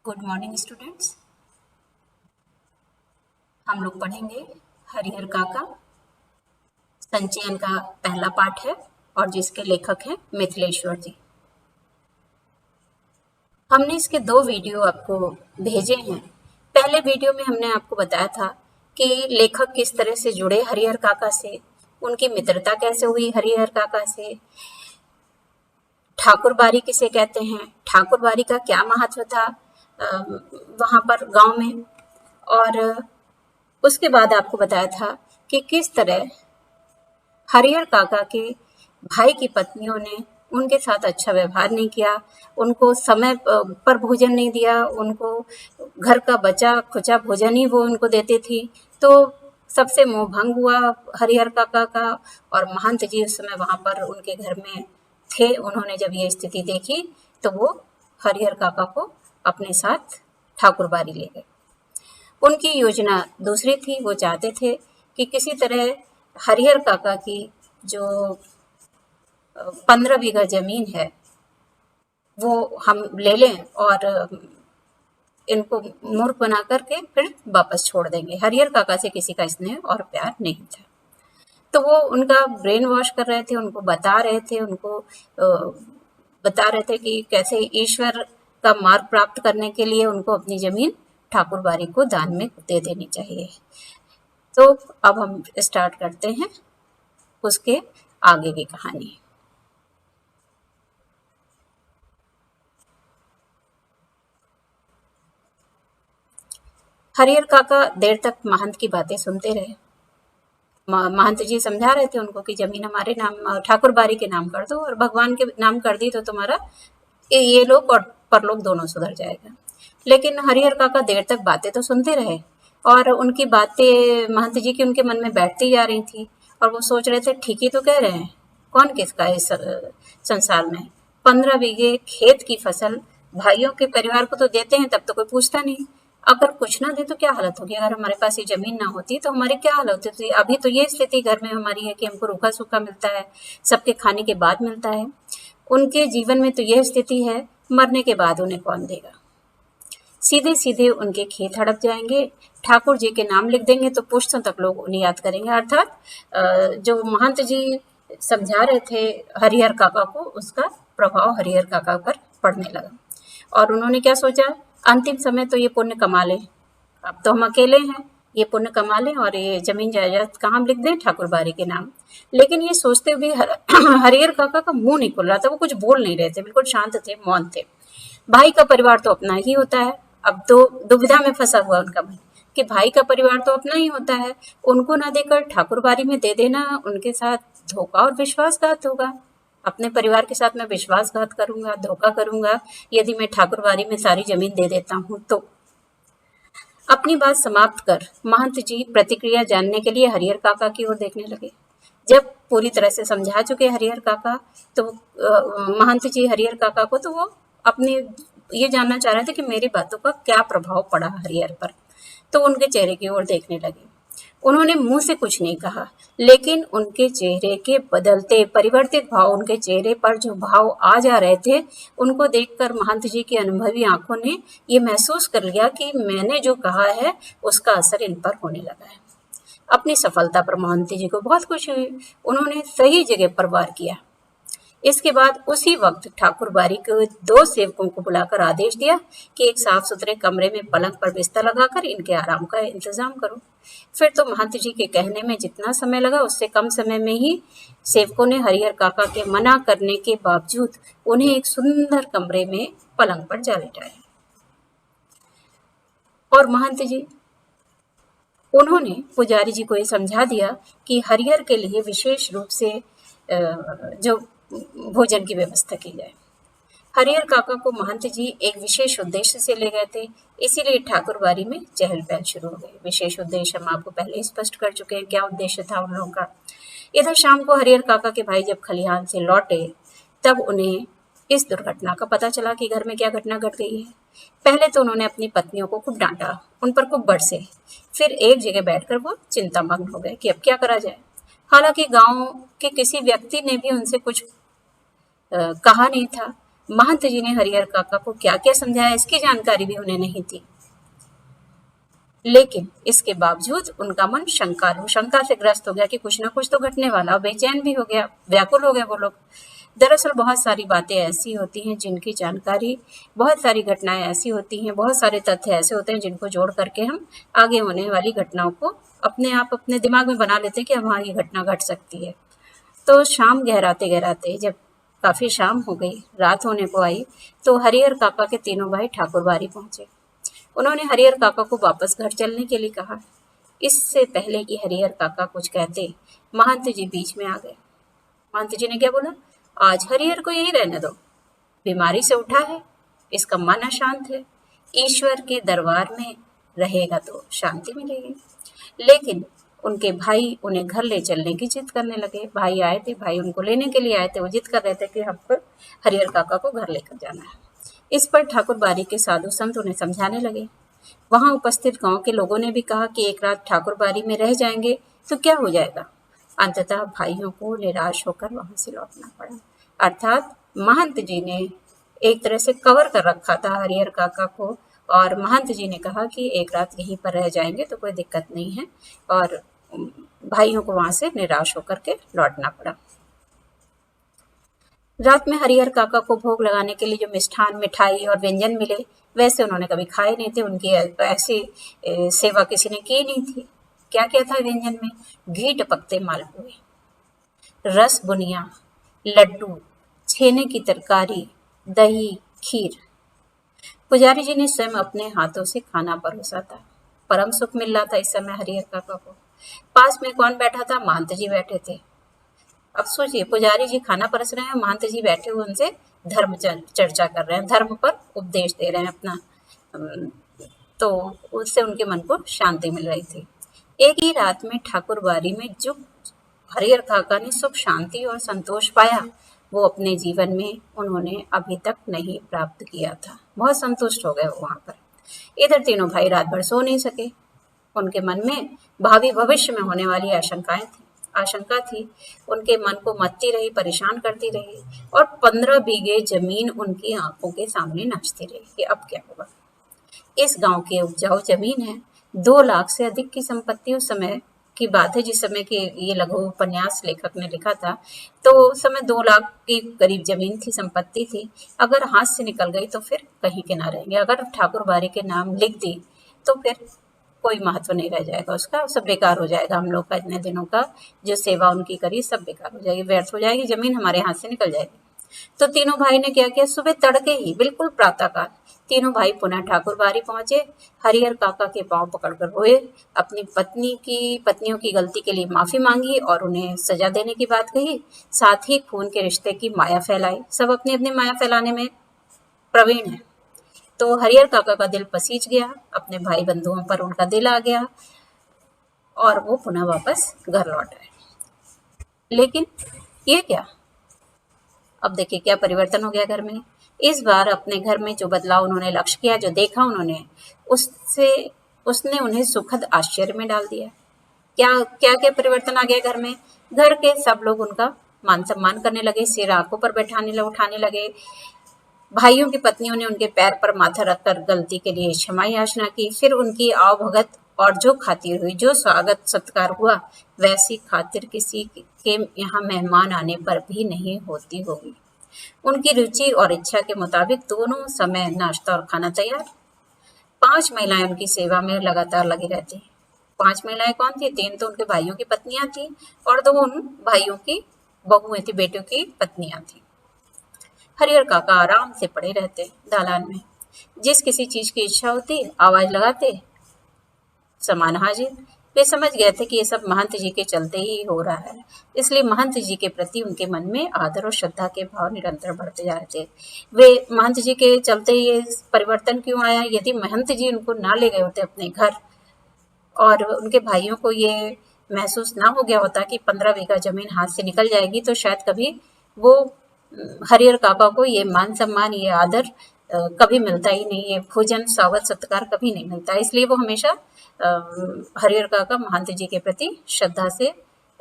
Good morning students. हम लोग पढ़ेंगे हरिहर काका। संचयन का पहला पाठ है और जिसके लेखक हैं मिथिलेश्वर जी। हमने इसके 2 वीडियो आपको भेजे हैं। पहले वीडियो में हमने आपको बताया था कि लेखक किस तरह से जुड़े हरिहर काका से, उनकी मित्रता कैसे हुई हरिहर काका से, ठाकुरबारी किसे कहते हैं, ठाकुरबारी का क्या महत्व था वहां पर गांव में, और उसके बाद आपको बताया था कि किस तरह हरिहर काका के भाई की पत्नियों ने उनके साथ अच्छा व्यवहार नहीं किया, उनको समय पर भोजन नहीं दिया, उनको घर का बचा खुचा भोजन ही वो उनको देती थी। तो सबसे मोह भंग हुआ हरिहर काका का, और महंत जी उस समय वहां पर उनके घर में थे। उन्होंने जब ये स्थिति देखी तो वो हरिहर काका को अपने साथ ठाकुरबारी ले गए। उनकी योजना दूसरी थी। वो चाहते थे कि किसी तरह हरिहर काका की जो 15 बीघा जमीन है वो हम ले लें और इनको मूर्ख बना करके फिर वापस छोड़ देंगे। हरिहर काका से किसी का स्नेह और प्यार नहीं था। तो वो उनका ब्रेन वॉश कर रहे थे, उनको बता रहे थे, बता रहे थे कि कैसे ईश्वर का मार्ग प्राप्त करने के लिए उनको अपनी जमीन ठाकुरबारी को दान में दे देनी चाहिए। तो अब हम स्टार्ट करते हैं उसके आगे की कहानी। हरिहर काका देर तक महंत की बातें सुनते रहे। महंत जी समझा रहे थे उनको कि जमीन हमारे नाम ठाकुरबारी के नाम कर दो, और भगवान के नाम कर दी तो तुम्हारा ये लोग और परलोक दोनों सुधर जाएगा। लेकिन हरिहर काका देर तक बातें तो सुनते रहे, और उनकी बातें महंत जी की उनके मन में बैठती जा रही थी, और वो सोच रहे थे ठीक ही तो कह रहे हैं, कौन किसका है इस संसार में। 15 बीघे खेत की फसल भाइयों के परिवार को तो देते हैं, तब तो कोई पूछता नहीं। अगर कुछ ना दे तो क्या हालत होगी, अगर हमारे पास ये जमीन ना होती तो हमारी क्या हालत होती। अभी तो ये स्थिति घर में हमारी है कि हमको रूखा सूखा मिलता है, सबके खाने के बाद मिलता है। उनके जीवन में तो यह स्थिति है, मरने के बाद उन्हें कौन देगा। सीधे सीधे उनके खेत हड़प जाएंगे, ठाकुर जी के नाम लिख देंगे तो पुश्तों तक लोग उन्हें याद करेंगे। अर्थात जो महंत जी समझा रहे थे हरिहर काका को, उसका प्रभाव हरिहर काका पर पड़ने लगा, और उन्होंने क्या सोचा, अंतिम समय तो ये पुण्य कमा लें, अब तो हम अकेले हैं, ये पुण्य कमा लें और ये जमीन जायदाद कहाँ लिख दें, ठाकुरबारी के नाम। लेकिन ये सोचते हुए हरिहर काका का मुंह नहीं खुल रहा था, वो कुछ बोल नहीं रहे थे, बिल्कुल शांत थे, मौन थे। भाई का परिवार तो अपना ही होता है। अब तो दुविधा में फंसा हुआ उनका भाई कि भाई का परिवार तो अपना ही होता है, उनको ना देकर ठाकुरबारी में दे देना उनके साथ धोखा और विश्वासघात होगा। अपने परिवार के साथ मैं विश्वासघात करूंगा, धोखा करूंगा यदि मैं ठाकुरबारी में सारी जमीन दे देता हूं तो। अपनी बात समाप्त कर महंत जी प्रतिक्रिया जानने के लिए हरिहर काका की ओर देखने लगे। जब पूरी तरह से समझा चुके हरिहर काका तो महंत जी हरिहर काका को, तो वो अपने ये जानना चाह रहे थे कि मेरी बातों का क्या प्रभाव पड़ा हरिहर पर। तो उनके चेहरे की ओर देखने लगे। उन्होंने मुंह से कुछ नहीं कहा, लेकिन उनके चेहरे के बदलते परिवर्तित भाव, उनके चेहरे पर जो भाव आ जा रहे थे, उनको देखकर महंत जी की अनुभवी आंखों ने ये महसूस कर लिया कि मैंने जो कहा है उसका असर इन पर होने लगा है। अपनी सफलता पर महंत जी को बहुत खुशी हुई। उन्होंने सही जगह पर वार किया। इसके बाद उसी वक्त ठाकुरबारी के 2 सेवकों को बुलाकर आदेश दिया कि एक साफ सुथरे कमरे में पलंग पर बिस्तर लगाकर इनके आराम का इंतजाम करो। फिर तो महंत जी के कहने में जितना समय लगा उससे कम समय में ही सेवकों ने हरिहर काका के मना करने के बावजूद उन्हें एक सुंदर कमरे में पलंग पर जा लिटाया। और महंत जी उन्होंने पुजारी जी को ये समझा दिया कि हरिहर के लिए विशेष रूप से जो भोजन की व्यवस्था की जाए। हरिहर काका को महंत जी एक विशेष उद्देश्य से ले गए थे, इसीलिए ठाकुरबारी में चहल पहल शुरू हो गई। विशेष उद्देश्य हम आपको पहले ही स्पष्ट कर चुके हैं, क्या उद्देश्य था उन लोगों का। इधर शाम को हरिहर काका के भाई जब खलिहान से लौटे तब उन्हें इस दुर्घटना का पता चला कि घर में क्या घटना घट गई है। पहले तो उन्होंने अपनी पत्नियों को खूब डांटा, उन पर खूब बरसे। फिर एक जगह बैठकर वो चिंतामग्न हो गए कि अब क्या करा जाए। हालांकि गांव के किसी व्यक्ति ने भी उनसे कुछ कहा नहीं था, महंत जी ने हरिहर काका को क्या क्या समझाया इसकी जानकारी भी उन्हें नहीं थी, लेकिन इसके बावजूद उनका मन शंका से ग्रस्त हो गया कि कुछ ना कुछ तो घटने वाला, बेचैन भी हो गया, व्याकुल हो गए वो लोग। दरअसल बहुत सारी बातें ऐसी होती हैं जिनकी जानकारी, बहुत सारी घटनाएं ऐसी होती हैं, बहुत सारे तथ्य ऐसे होते हैं जिनको जोड़ करके हम आगे होने वाली घटनाओं को अपने आप अपने दिमाग में बना लेते हैं कि हाँ ये घटना घट सकती है। तो शाम गहराते गहराते जब काफी शाम हो गई, रात होने को आई, तो हरिहर काका के तीनों भाई ठाकुरबाड़ी पहुंचे। उन्होंने हरिहर काका को वापस घर चलने के लिए कहा। इससे पहले कि हरिहर काका कुछ कहते, महंत जी बीच में आ गए। महंत जी ने क्या बोला, आज हरिहर को यही रहने दो, बीमारी से उठा है, इसका मन अशांत है, ईश्वर के दरबार में रहेगा तो शांति मिलेगी। लेकिन उनके भाई उन्हें घर ले चलने की जिद करने लगे। भाई आए थे, भाई उनको लेने के लिए आए थे, वो जिद कर रहे थे कि हमको हरिहर काका को घर लेकर जाना है। इस पर ठाकुरबाड़ी के साधु संत उन्हें समझाने लगे। वहां उपस्थित गांव के लोगों ने भी कहा कि एक रात ठाकुरबाड़ी में रह जाएंगे तो क्या हो जाएगा। अंततः भाइयों को निराश होकर वहां से लौटना पड़ा। अर्थात महंत जी ने एक तरह से कवर कर रखा था हरिहर काका को, और महंत जी ने कहा कि एक रात यहीं पर रह जाएंगे तो कोई दिक्कत नहीं है, और भाइयों को वहां से निराश होकर के लौटना पड़ा। रात में हरिहर काका को भोग लगाने के लिए जो मिष्ठान, मिठाई और व्यंजन मिले, वैसे उन्होंने कभी खाए नहीं थे, उनकी ऐसी सेवा किसी ने की नहीं थी। क्या क्या था व्यंजन में, घी टपकते मालपुए, रस बुनिया, लड्डू, छेने की तरकारी, दही, खीर। पुजारी जी ने स्वयं अपने हाथों से खाना परोसा था। परम सुख मिल रहा था इस समय हरिहर काका को। पास में कौन बैठा था, महंत जी बैठे थे। अब सोचिए, पुजारी जी खाना परस रहे हैं, महंत जी बैठे हुए उनसे धर्म चर्चा कर रहे हैं, धर्म पर उपदेश दे रहे हैं अपना। तो उससे उनके मन को शांति मिल रही थी। एक ही रात में ठाकुरबाड़ी में जो हरिहर काका ने सुख, शांति और संतोष पाया, वो अपने जीवन में उन्होंने अभी तक नहीं प्राप्त किया था। बहुत संतुष्ट हो गए वो वहां पर। इधर तीनों भाई रात भर सो नहीं सके। उनके मन में भावी भविष्य में होने वाली आशंका थी। उनके मन को मत्ती रही, परेशान करती रही, और 15 बीघे जमीन उनकी आंखों के सामने नाचती रही कि अब क्या होगा। इस गांव की उपजाऊ जमीन है, 2 लाख से अधिक की संपत्ति उस समय की बात है, जिस समय के ये लघु उपन्यास लेखक ने लिखा था। तो उस समय 2 लाख की करीब जमीन थी, संपत्ति थी। अगर हाथ से निकल गई तो फिर कहीं के ना रहेंगे। अगर ठाकुरबाड़ी के नाम लिख दी तो फिर कोई महत्व नहीं रह जाएगा उसका, सब बेकार हो जाएगा। हम लोग का इतने दिनों का जो सेवा उनकी करी सब बेकार हो जाएगी, व्यर्थ हो जाएगी, जमीन हमारे हाथ से निकल जाएगी। तो तीनों भाई ने क्या किया, सुबह तड़के ही बिल्कुल प्रातःकाल तीनों भाई पुनः ठाकुरबाड़ी पहुंचे। हरिहर काका के पांव पकड़कर रोए, अपनी पत्नियों की गलती के लिए माफी मांगी और उन्हें सजा देने की बात कही। साथ ही खून के रिश्ते की माया फैलाई। सब अपनी अपनी माया फैलाने में प्रवीण है। तो हरिहर काका का दिल पसीज गया, अपने भाई बंधुओं पर उनका दिल आ गया और वो पुनः वापस घर लौट आए। लेकिन ये क्या, अब देखिए क्या परिवर्तन हो गया घर में। इस बार अपने घर में जो बदलाव उन्होंने लक्ष्य किया, जो देखा उन्होंने, उसने उन्हें सुखद आश्चर्य में डाल दिया। क्या क्या परिवर्तन आ गया घर में। घर के सब लोग उनका मान सम्मान करने लगे, सिर आंखों पर उठाने लगे। भाइयों की पत्नियों ने उनके पैर पर माथा रखकर गलती के लिए क्षमा याचना की। फिर उनकी आवभगत और जो खातिर हुई, जो स्वागत सत्कार हुआ, वैसी खातिर किसी के यहाँ मेहमान आने पर भी नहीं होती होगी। उनकी रुचि और इच्छा के मुताबिक दोनों समय नाश्ता और खाना तैयार। 5 महिलाएं उनकी सेवा में लगातार लगी रहती। 5 महिलाएं कौन थी, 3 तो उनके भाइयों की पत्नियां थी और 2 उन भाइयों की बहुएं थी, बेटियों की पत्नियां थी। हरिहर काका आराम से पड़े रहते दालान में। जिस किसी चीज की इच्छा होती आवाज लगाते, सामान हाजिर। वे समझ गए थे कि ये सब महंत जी के चलते ही हो रहा है, इसलिए महंत जी के प्रति उनके मन में आदर और श्रद्धा के भाव निरंतर बढ़ते जा रहे थे। वे महंत जी के चलते ये परिवर्तन क्यों आया। यदि महंत जी उनको ना ले गए होते अपने घर और उनके भाइयों को ये महसूस ना हो गया होता कि 15 बीघा जमीन हाथ से निकल जाएगी, तो शायद कभी वो हरिहर काका को ये मान सम्मान, ये आदर कभी मिलता ही नहीं, ये भोजन स्वागत सत्कार कभी नहीं मिलता। इसलिए वो हमेशा हरिहर काका महंत जी के प्रति श्रद्धा से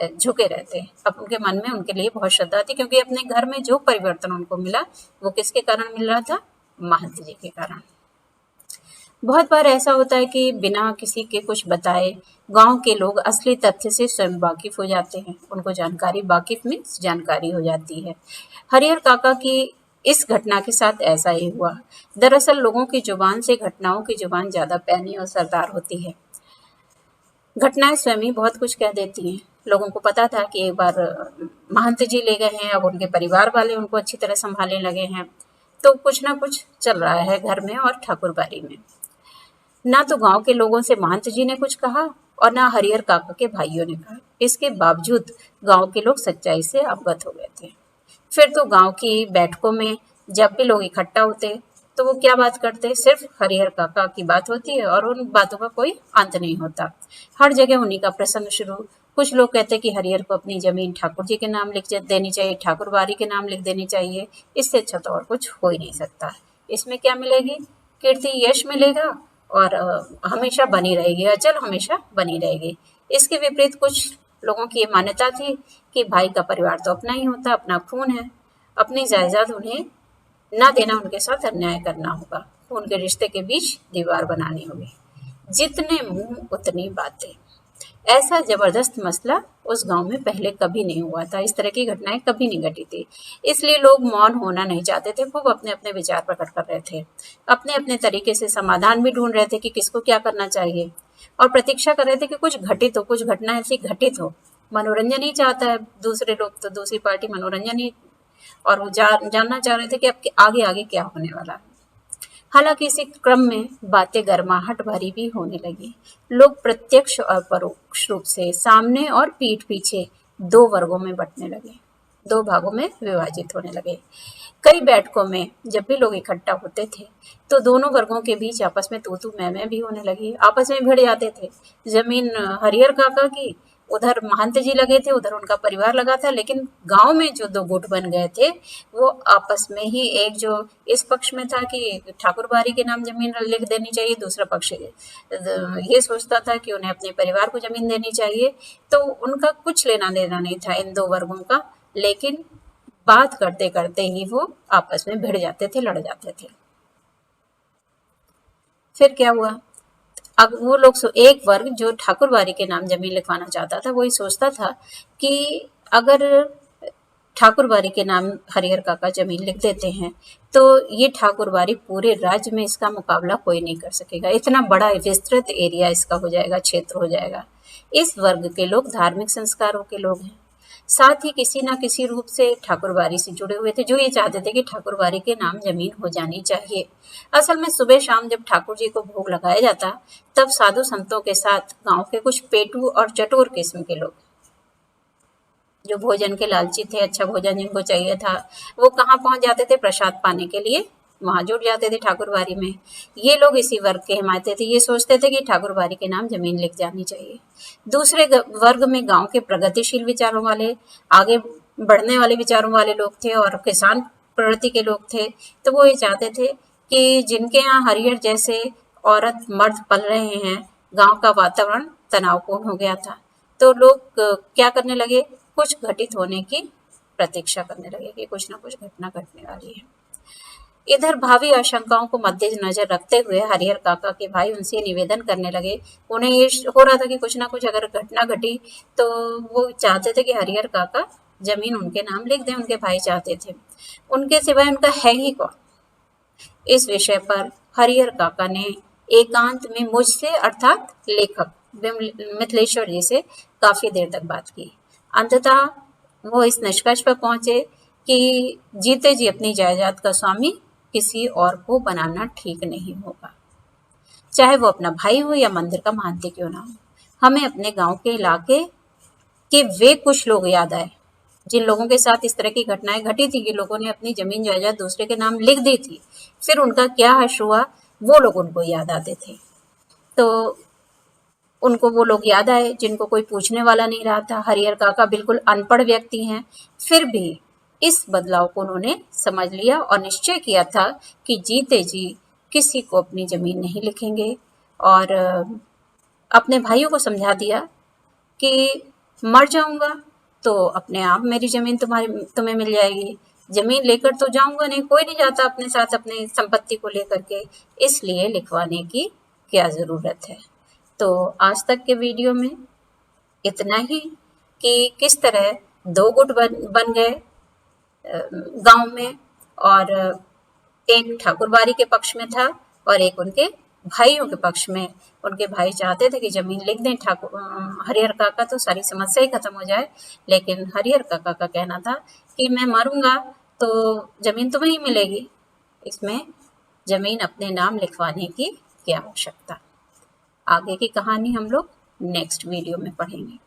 झुके रहते। अब उनके मन में उनके लिए बहुत श्रद्धा थी, क्योंकि अपने घर में जो परिवर्तन उनको मिला वो किसके कारण मिल रहा था? महंत जी के कारण। बहुत बार ऐसा होता है कि बिना किसी के कुछ बताए गांव के लोग असली तथ्य से स्वयं वाकिफ हो जाते हैं। उनको जानकारी, वाकिफ में जानकारी हो जाती है। हरिहर काका की इस घटना के साथ ऐसा ही हुआ। दरअसल लोगों की जुबान से घटनाओं की जुबान ज्यादा पैनी और सरदार होती है। घटनाएं स्वयं ही बहुत कुछ कह देती हैं। लोगों को पता था कि एक बार महंत जी ले गए हैं, अब उनके परिवार वाले उनको अच्छी तरह संभालने लगे हैं, तो कुछ ना कुछ चल रहा है घर में और ठाकुरबाड़ी में। ना तो गांव के लोगों से महंत जी ने कुछ कहा और ना हरिहर काका के भाइयों ने कहा। इसके बावजूद गांव के लोग सच्चाई से अवगत हो गए थे। फिर तो गांव की बैठकों में जब भी लोग इकट्ठा होते तो वो क्या बात करते? सिर्फ हरिहर काका की बात होती है और उन बातों का कोई अंत नहीं होता। हर जगह उन्हीं का प्रसंग शुरू। कुछ लोग कहते कि हरिहर को अपनी जमीन ठाकुर जी के नाम लिख देनी चाहिए, ठाकुर बारी के नाम लिख देनी चाहिए। इससे अच्छा तो और कुछ हो ही नहीं सकता। इसमें क्या मिलेगी? कीर्ति, यश मिलेगा और हमेशा बनी रहेगी, अचल हमेशा बनी रहेगी। इसके विपरीत कुछ लोगों की ये मान्यता थी कि भाई का परिवार तो अपना ही होता, अपना खून है, अपनी जायदाद उन्हें ना देना उनके साथ अन्याय करना होगा, खून के रिश्ते के बीच दीवार बनानी होगी। जितने मुंह उतनी बातें। ऐसा जबरदस्त मसला उस गांव में पहले कभी नहीं हुआ था। इस तरह की घटनाएं कभी नहीं घटी थी। इसलिए लोग मौन होना नहीं चाहते थे, खूब अपने अपने विचार प्रकट कर रहे थे, अपने अपने तरीके से समाधान भी ढूंढ रहे थे कि किसको क्या करना चाहिए, और प्रतीक्षा कर रहे थे कि कुछ घटित हो, कुछ घटना ऐसी घटित हो। मनोरंजन ही चाहता है दूसरे लोग, तो दूसरी पार्टी मनोरंजन ही, और वो जानना चाह रहे थे कि अब आगे आगे क्या होने वाला है। हालांकि इसी क्रम में बातें गर्माहट भरी भी होने लगी। लोग प्रत्यक्ष और परोक्ष रूप से सामने और पीठ पीछे दो वर्गों में बंटने लगे, दो भागों में विभाजित होने लगे। कई बैठकों में जब भी लोग इकट्ठा होते थे तो दोनों वर्गों के बीच आपस में तू तू मैं भी होने लगी, आपस में भिड़ जाते थे। जमीन हरिहर काका की, उधर महंत जी लगे थे, उधर उनका परिवार लगा था। लेकिन गांव में जो दो गुट बन गए थे वो आपस में ही, एक जो इस पक्ष में था कि ठाकुर बारी के नाम जमीन लिख देनी चाहिए, दूसरा पक्ष ये सोचता था कि उन्हें अपने परिवार को जमीन देनी चाहिए। तो उनका कुछ लेना देना नहीं था इन दो वर्गों का, लेकिन बात करते करते ही वो आपस में भिड़ जाते थे, लड़ जाते थे। फिर क्या हुआ? अब वो लोग, एक वर्ग जो ठाकुरबारी के नाम जमीन लिखवाना चाहता था, वो ये सोचता था कि अगर ठाकुरबारी के नाम हरिहर काका जमीन लिख देते हैं तो ये ठाकुरबारी पूरे राज्य में इसका मुकाबला कोई नहीं कर सकेगा, इतना बड़ा विस्तृत एरिया इसका हो जाएगा, क्षेत्र हो जाएगा। इस वर्ग के लोग धार्मिक संस्कारों के लोग हैं, साथ ही किसी ना किसी रूप से ठाकुरबारी से जुड़े हुए थे, जो ये चाहते थे कि ठाकुरबारी के नाम जमीन हो जानी चाहिए। असल में सुबह शाम जब ठाकुर जी को भोग लगाया जाता तब साधु संतों के साथ गांव के कुछ पेटू और चटोर किस्म के लोग, जो भोजन के लालची थे, अच्छा भोजन जिनको चाहिए था, वो कहाँ पहुंच जाते थे? प्रसाद पाने के लिए वहां जुट जाते थे ठाकुरबारी में। ये लोग इसी वर्ग के हिमायती थे, ये सोचते थे कि ठाकुरबारी के नाम जमीन लिख जानी चाहिए। दूसरे वर्ग में गांव के प्रगतिशील विचारों वाले, आगे बढ़ने वाले विचारों वाले लोग थे और किसान प्रवृत्ति के लोग थे। तो वो ये चाहते थे कि जिनके यहाँ हरिहर जैसे औरत मर्द पल रहे हैं, गांव का वातावरण तनावपूर्ण हो गया था, तो लोग क्या करने लगे? कुछ घटित होने की प्रतीक्षा करने लगे कि कुछ ना कुछ घटना घटने वाली है। इधर भावी आशंकाओं को मद्देनजर रखते हुए हरिहर काका के भाई उनसे निवेदन करने लगे। उन्हें ये हो रहा था कि कुछ ना कुछ अगर घटना घटी तो वो चाहते थे कि हरिहर काका जमीन उनके नाम लिख दें, उनके भाई चाहते थे। उनके सिवाय उनका है ही कौन? इस विषय पर हरिहर काका ने एकांत में मुझसे, अर्थात लेखक मिथिलेश्वर जी से काफी देर तक बात की। अंततः वो इस निष्कर्ष पर पहुंचे कि जीते जी अपनी जायदाद का स्वामी किसी और को बनाना ठीक नहीं होगा, चाहे वो अपना भाई हो या मंदिर का महंत क्यों ना हो। हमें अपने गांव के इलाके के वे कुछ लोग याद आए जिन लोगों के साथ इस तरह की घटनाएं घटी थी कि लोगों ने अपनी जमीन जायदाद दूसरे के नाम लिख दी थी। फिर उनका क्या हश्र हुआ, वो लोग उनको याद आते थे। तो उनको वो लोग याद आए जिनको कोई पूछने वाला नहीं रहा था। हरिहर काका बिल्कुल अनपढ़ व्यक्ति हैं, फिर भी इस बदलाव को उन्होंने समझ लिया और निश्चय किया था कि जीते जी किसी को अपनी जमीन नहीं लिखेंगे। और अपने भाइयों को समझा दिया कि मर जाऊंगा तो अपने आप मेरी जमीन तुम्हें मिल जाएगी। जमीन लेकर तो जाऊंगा नहीं, कोई नहीं जाता अपने साथ अपनी संपत्ति को लेकर के, इसलिए लिखवाने की क्या जरूरत है। तो आज तक के वीडियो में इतना ही कि किस तरह दो गुट बन गए गांव में, और एक ठाकुरबाड़ी के पक्ष में था और एक उनके भाइयों के पक्ष में। उनके भाई चाहते थे कि जमीन लिख दें हरिहर काका तो सारी समस्या ही खत्म हो जाए, लेकिन हरिहर काका का कहना था कि मैं मरूंगा तो जमीन तुम्हें ही मिलेगी, इसमें जमीन अपने नाम लिखवाने की क्या आवश्यकता। आगे की कहानी हम लोग नेक्स्ट वीडियो में पढ़ेंगे।